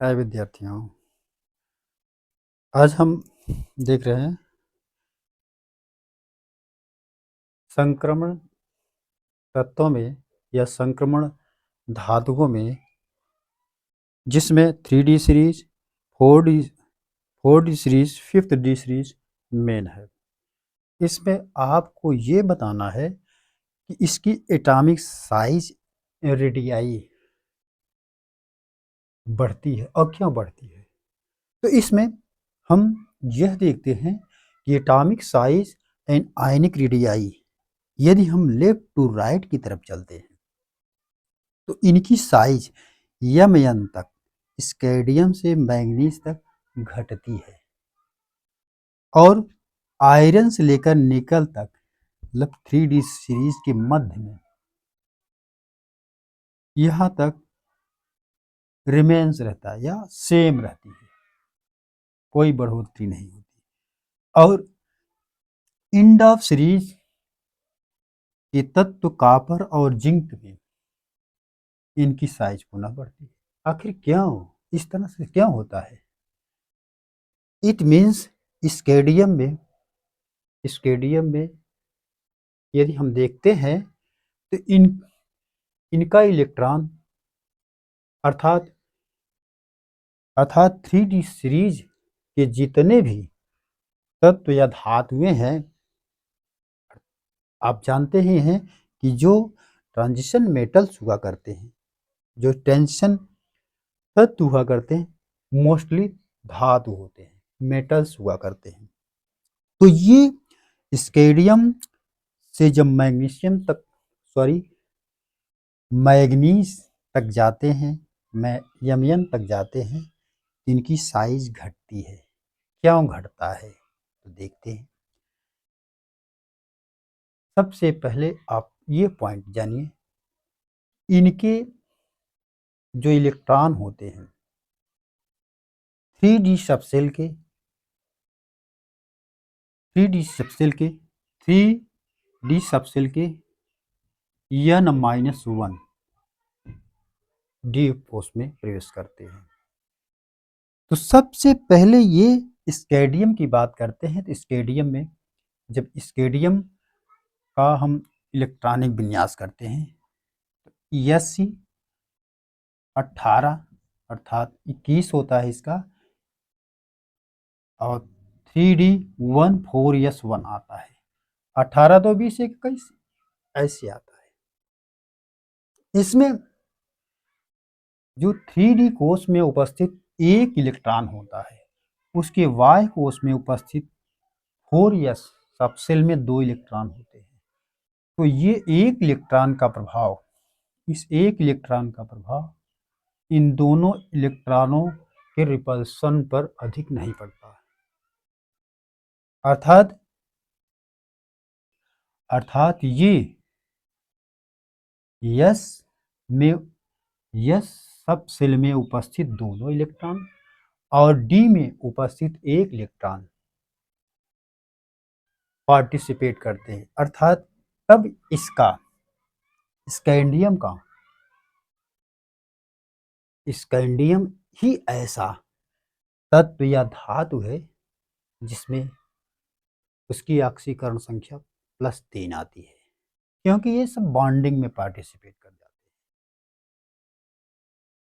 हाय विद्यार्थियों, आज हम देख रहे हैं संक्रमण तत्वों में या संक्रमण धातुओं में, जिसमें 3D series, 4D 4D series, 5th D series main है। इसमें आपको ये बताना है कि इसकी एटॉमिक साइज रेडियाई बढ़ती है और क्यों बढ़ती है। तो इसमें हम यह देखते हैं कि atomic size and ionic radii, यदि हम लेफ्ट टू राइट की तरफ चलते हैं तो इनकी साइज यम तक, स्कैंडियम से मैंगनीज तक घटती है और आयरन से लेकर निकल तक, मतलब 3D सीरीज के मध्य में यहाँ तक रिमेन्स रहता है या सेम रहती है, कोई बढ़ोतरी नहीं होती। और इंड ऑफ सीरीज के तत्व कॉपर और जिंक में इनकी साइज पुनः बढ़ती है। आखिर क्यों इस तरह से क्यों होता है? इट मीन्स स्केडियम में यदि हम देखते हैं तो इनका इलेक्ट्रॉन अर्थात 3D सीरीज के जितने भी तत्व या धातुएं हैं, आप जानते ही हैं कि जो ट्रांजिशन मेटल्स हुआ करते हैं, जो टेंशन तत्व हुआ करते हैं, मोस्टली धातु होते हैं, मेटल्स हुआ करते हैं। तो ये स्केडियम से जब मैग्नीज तक जाते हैं, यम तक जाते हैं, इनकी साइज घटती है। क्यों घटता है तो देखते हैं। सबसे पहले आप ये पॉइंट जानिए, इनके जो इलेक्ट्रॉन होते हैं 3D सबसेल के 3D सबसेल के 3D सबसेल के N-1 डी पोस्ट में प्रवेश करते हैं। तो सबसे पहले ये स्केडियम की बात करते हैं। तो स्केडियम में जब स्केडियम का हम इलेक्ट्रॉनिक विन्यास करते हैं तो SC18 अर्थात 21 होता है इसका, और 3D14S1 आता है। 18 तो 20 21 ऐसे आता है। इसमें जो 3D कोश में उपस्थित एक इलेक्ट्रॉन होता है, उसके वाय कोश में उपस्थित 4S सबसेल में 2 इलेक्ट्रॉन होते हैं। तो ये एक इलेक्ट्रॉन का प्रभाव, इस एक इलेक्ट्रॉन का प्रभाव इन दोनों इलेक्ट्रॉनों के रिपल्सन पर अधिक नहीं पड़ता। अर्थात ये यस में यस सब सेल में उपस्थित दोनों इलेक्ट्रॉन और डी में उपस्थित एक इलेक्ट्रॉन पार्टिसिपेट करते हैं। अर्थात तब इसका स्कैंडियम ही ऐसा तत्व या धातु है जिसमें उसकी ऑक्सीकरण संख्या +3 आती है, क्योंकि ये सब बॉन्डिंग में पार्टिसिपेट कर जाते हैं।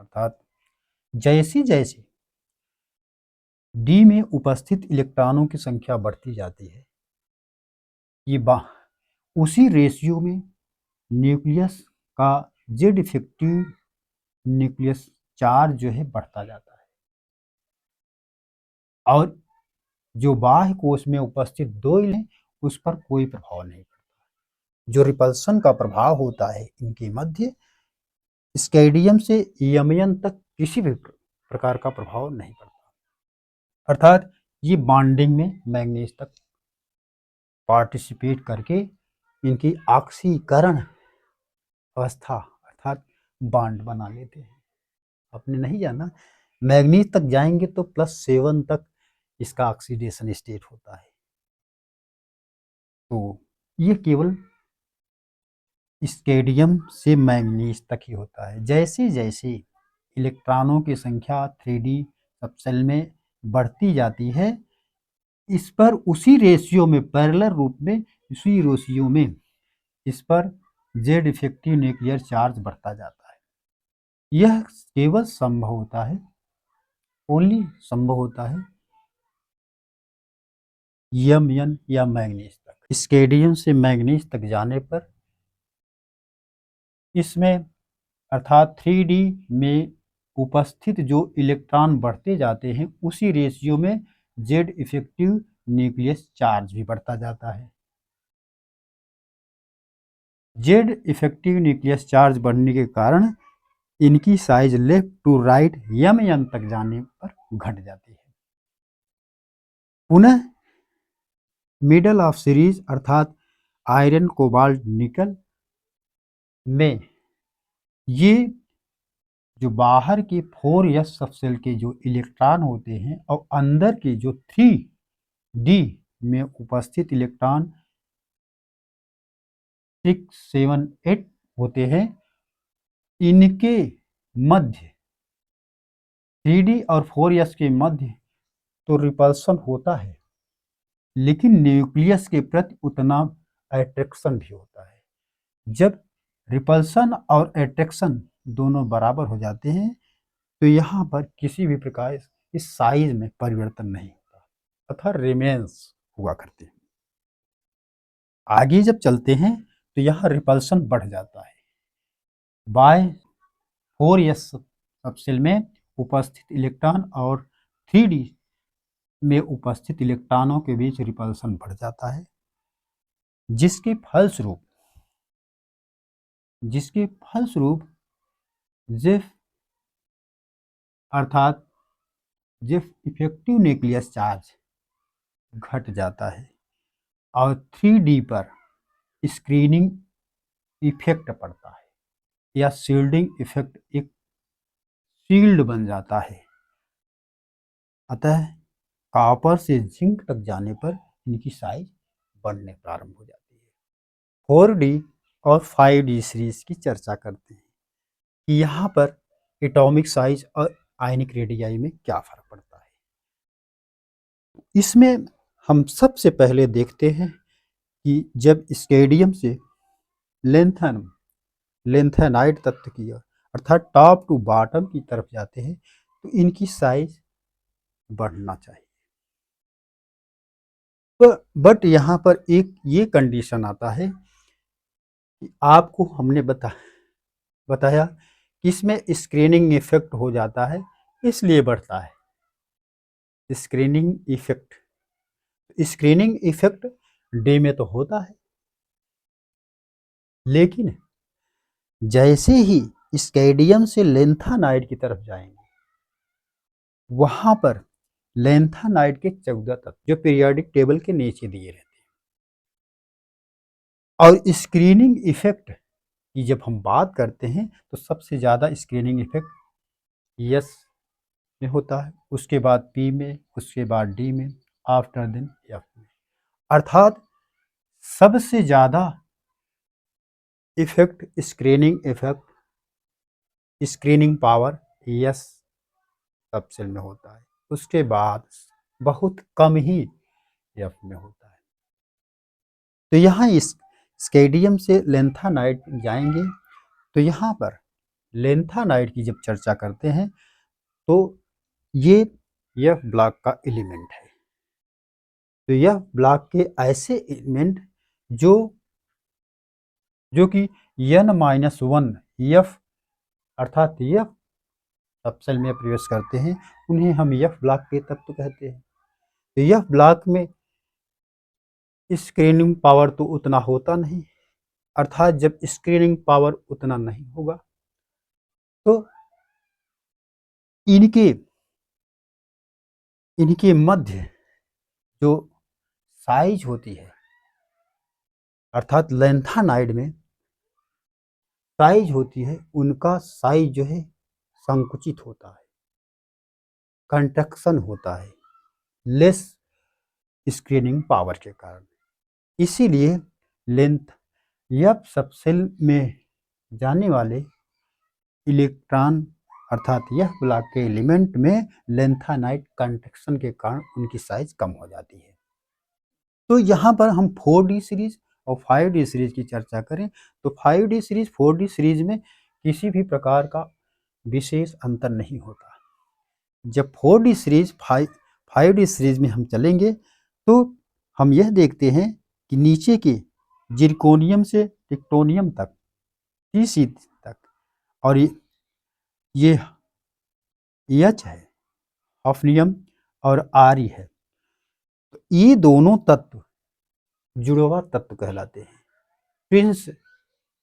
अर्थात जैसे जैसे डी में उपस्थित इलेक्ट्रॉनों की संख्या बढ़ती जाती है, ये उसी रेशियो में न्यूक्लियस का जेड इफेक्टिव न्यूक्लियस चार्ज जो है बढ़ता जाता है, और जो बाह्य कोश में उपस्थित 2 इलेक्ट्रॉन उस पर कोई प्रभाव नहीं पड़ता। जो रिपल्सन का प्रभाव होता है इनके मध्य, स्कैंडियम से यमन तक किसी भी प्रकार का प्रभाव नहीं पड़ता। अर्थात ये बॉन्डिंग में मैंगनीज तक पार्टिसिपेट करके इनकी ऑक्सीकरण अवस्था अर्थात बॉन्ड बना लेते हैं। आपने नहीं जाना, मैंगनीज तक जाएंगे तो +7 तक इसका ऑक्सीडेशन स्टेट होता है। तो ये केवल स्केडियम से मैंगनीज तक ही होता है। जैसे जैसे इलेक्ट्रॉनों की संख्या 3D सबसेल में बढ़ती जाती है, इस पर उसी रेशियो में पैरेलल रूप में उसी रेशियो में इस पर जेड इफेक्टिव न्यूक्लियर चार्ज बढ़ता जाता है। यह केवल संभव होता है, ओनली संभव होता है Mn या मैंगनीज तक। स्केडियम से मैंगनीज तक जाने पर इसमें अर्थात 3D में उपस्थित जो इलेक्ट्रॉन बढ़ते जाते हैं उसी रेशियो में जेड इफेक्टिव न्यूक्लियस चार्ज भी बढ़ता जाता है। जेड इफेक्टिव न्यूक्लियस चार्ज बढ़ने के कारण इनकी size left to right Mn तक जाने पर घट जाती है। पुनः मिडल ऑफ सीरीज अर्थात आयरन कोबाल्ट निकल में ये जो बाहर के 4s सबसेल के जो इलेक्ट्रॉन होते हैं और अंदर के जो 3D में उपस्थित इलेक्ट्रॉन 6, 7, 8 होते हैं, इनके मध्य 3D और 4s के मध्य तो रिपल्सन होता है, लेकिन न्यूक्लियस के प्रति उतना अट्रैक्शन भी होता है। जब रिपल्सन और अट्रैक्शन दोनों बराबर हो जाते हैं तो यहाँ पर किसी भी प्रकार इस साइज में परिवर्तन नहीं होता, अतः रिमेन्स हुआ करते हैं। आगे जब चलते हैं तो यहाँ रिपल्सन बढ़ जाता है। बाय 4s सबसेल में उपस्थित इलेक्ट्रॉन और 3D में उपस्थित इलेक्ट्रॉनों के बीच रिपल्सन बढ़ जाता है, जिसके फलस्वरूप जेफ अर्थात जेफ इफेक्टिव न्यूक्लियस चार्ज घट जाता है और 3D पर स्क्रीनिंग इफेक्ट पड़ता है या शील्डिंग इफेक्ट, एक शील्ड बन जाता है। अतः कॉपर से जिंक तक जाने पर इनकी साइज बढ़ने प्रारंभ हो जाती है। 4D और 5D सीरीज की चर्चा करते हैं कि यहाँ पर एटॉमिक साइज और आयनिक रेडियाई में क्या फर्क पड़ता है। इसमें हम सबसे पहले देखते हैं कि जब स्केडियम से लेंथेनाइड तत्व की अर्थात टॉप टू बॉटम की तरफ जाते हैं तो इनकी साइज बढ़ना चाहिए। बट यहाँ पर एक ये कंडीशन आता है कि आपको हमने बताया कि इसमें स्क्रीनिंग इफेक्ट हो जाता है, इसलिए बढ़ता है स्क्रीनिंग इफेक्ट डे में तो होता है, लेकिन जैसे ही स्केडियम से लेंथानाइड की तरफ जाएंगे वहां पर लेंथानाइड के 14 तत्व जो पीरियोडिक टेबल के नीचे दिए रहते हैं, और स्क्रीनिंग इफेक्ट की जब हम बात करते हैं तो सबसे ज़्यादा स्क्रीनिंग इफेक्ट यस में होता है, उसके बाद पी में, उसके बाद डी में, आफ्टर देन एफ में। अर्थात सबसे ज़्यादा स्क्रीनिंग पावर यस सबसेल में होता है, उसके बाद बहुत कम ही एफ में होता है। तो यहाँ इस स्केडियम से लेंथानाइड जाएंगे तो यहाँ पर लेंथानाइड की जब चर्चा करते हैं तो ये एफ ब्लॉक का एलिमेंट है। तो यह ब्लॉक के ऐसे एलिमेंट जो कि n-1 एफ अर्थात एफ सबसेल में प्रवेश करते हैं, उन्हें हम एफ ब्लॉक के तत्व कहते हैं। तो एफ ब्लॉक में स्क्रीनिंग पावर तो उतना होता नहीं, अर्थात जब स्क्रीनिंग पावर उतना नहीं होगा तो इनके मध्य जो साइज होती है अर्थात लेंथानाइड में साइज होती है, उनका साइज जो है संकुचित होता है, कंट्रक्शन होता है लेस स्क्रीनिंग पावर के कारण। इसीलिए लेंथ एफ सबसेल में जाने वाले इलेक्ट्रॉन अर्थात यह ब्लॉक के एलिमेंट में लेंथेनाइट कंट्रैक्शन के कारण उनकी साइज कम हो जाती है। तो यहाँ पर हम 4D सीरीज और 5D सीरीज की चर्चा करें तो 5D सीरीज 4D सीरीज में किसी भी प्रकार का विशेष अंतर नहीं होता। जब 4D सीरीज 5D सीरीज में हम चलेंगे तो हम यह देखते हैं कि नीचे के जिरकोनियम से टिक्टोनियम तक, TC तक, और ये H है, हॉफनियम, और RE है, तो ये दोनों तत्व जुड़वा तत्व कहलाते हैं, twins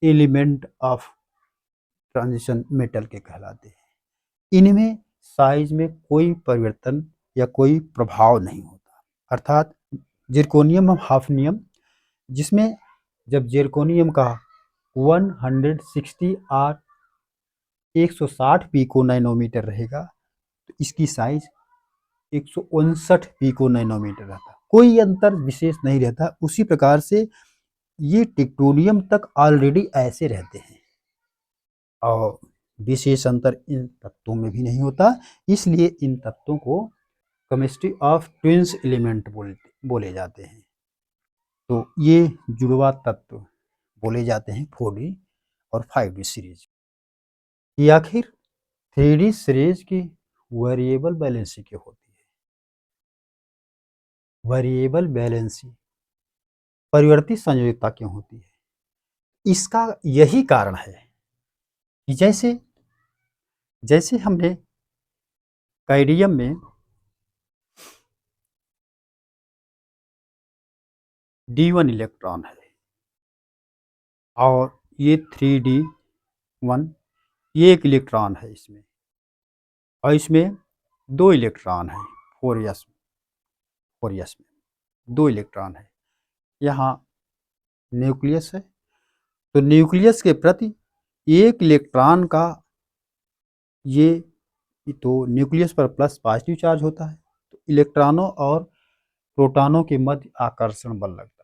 element of transition metal के कहलाते हैं। इनमें साइज में कोई परिवर्तन या कोई प्रभाव नहीं होता। अर्थात जिरकोनियम और हाफनियम, जिसमें जब जिरकोनियम का 160 R 160 पिको नैनोमीटर रहेगा तो इसकी साइज 159 पिको नैनोमीटर रहता, कोई अंतर विशेष नहीं रहता। उसी प्रकार से ये टिक्टोनियम तक ऑलरेडी ऐसे रहते हैं और विशेष अंतर इन तत्वों में भी नहीं होता, इसलिए इन तत्वों को केमिस्ट्री ऑफ ट्विंस एलिमेंट बोले जाते हैं। तो ये जुड़वा तत्व बोले जाते हैं 4D और 5D सीरीज। ये आखिर 3D सीरीज की वेरिएबल बैलेंसी क्यों होती है? वेरिएबल बैलेंसी, परिवर्तित संयोजकता क्यों होती है? इसका यही कारण है कि जैसे हमने कैडियम में D1 इलेक्ट्रॉन है और ये 3D1, ये एक इलेक्ट्रॉन है इसमें, और इसमें 2 इलेक्ट्रॉन है 4s में 2 इलेक्ट्रॉन है। यहाँ न्यूक्लियस है, तो न्यूक्लियस के प्रति एक इलेक्ट्रॉन का ये तो न्यूक्लियस पर प्लस पॉजिटिव चार्ज होता है, तो इलेक्ट्रॉनों और प्रोटॉनों के मध्य आकर्षण बल लगता है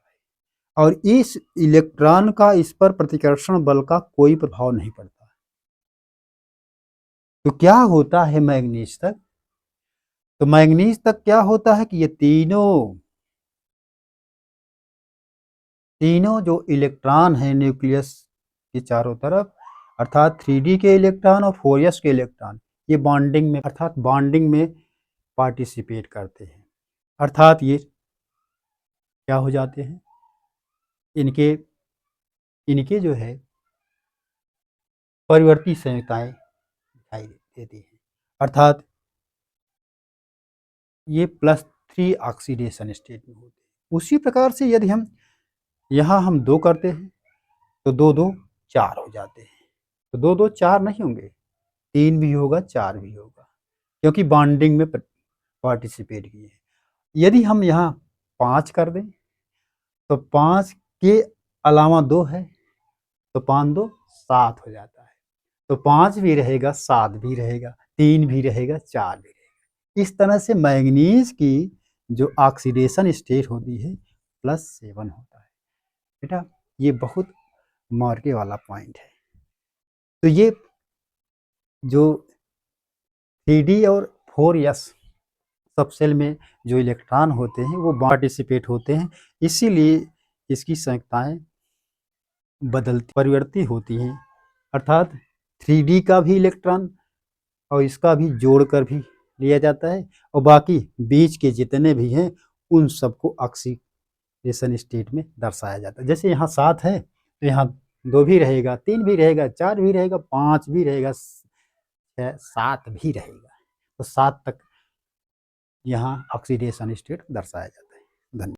और इस इलेक्ट्रॉन का इस पर प्रतिकर्षण बल का कोई प्रभाव नहीं पड़ता। तो क्या होता है मैग्नीज तक? तो मैग्नीज तक क्या होता है कि ये तीनों जो इलेक्ट्रॉन हैं न्यूक्लियस के चारों तरफ, अर्थात 3D के इलेक्ट्रॉन और 4s के इलेक्ट्रॉन, ये बॉन्डिंग में पार्टिसिपेट करते हैं। अर्थात ये क्या हो जाते हैं, इनके जो है परिवर्ती संयुक्ताएं दिखाई देती हैं। अर्थात ये +3 ऑक्सीडेशन स्टेट में होते हैं। उसी प्रकार से यदि हम यहाँ हम 2 करते हैं तो 2 2 4 हो जाते हैं, तो 2 2 4 नहीं होंगे, 3 भी होगा, 4 भी होगा, क्योंकि बॉन्डिंग में पार्टिसिपेट किए हैं। यदि हम यहाँ 5 कर दें तो 5 के अलावा 2 है तो 5 2 7 हो जाता है, तो 5 भी रहेगा, 7 भी रहेगा, 3 भी रहेगा, 4 भी रहेगा। इस तरह से मैग्नीज की जो ऑक्सीडेशन स्टेट होती है +7 होता है। बेटा ये बहुत मार्के वाला पॉइंट है। तो ये जो 3D और 4s सबसेल में जो इलेक्ट्रॉन होते हैं वो पार्टिसिपेट होते हैं, इसीलिए इसकी संयुक्ताएं परिवर्ती होती हैं। अर्थात 3D का भी इलेक्ट्रॉन और इसका भी जोड़कर भी लिया जाता है और बाकी बीच के जितने भी हैं उन सबको ऑक्सीडेशन स्टेट में दर्शाया जाता है। जैसे यहाँ 7 है तो यहाँ 2 भी रहेगा, 3 भी रहेगा, 4 भी रहेगा, 5 भी रहेगा, 6 7 भी रहेगा, तो 7 तक यहाँ ऑक्सीडेशन स्टेट दर्शाया जाता है। धन्यवाद।